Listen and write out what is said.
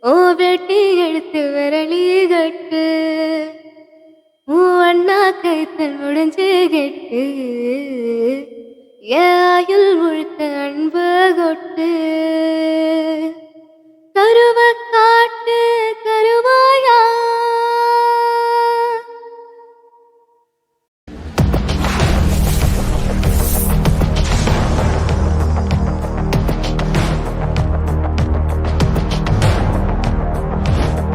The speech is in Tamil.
ஓ வெட்டி எடுத்து விரலி கட்டு அண்ணா கைத்தல் முடிஞ்சு கெட்டு ஆயுள் முழுக்க அன்பு கொட்டு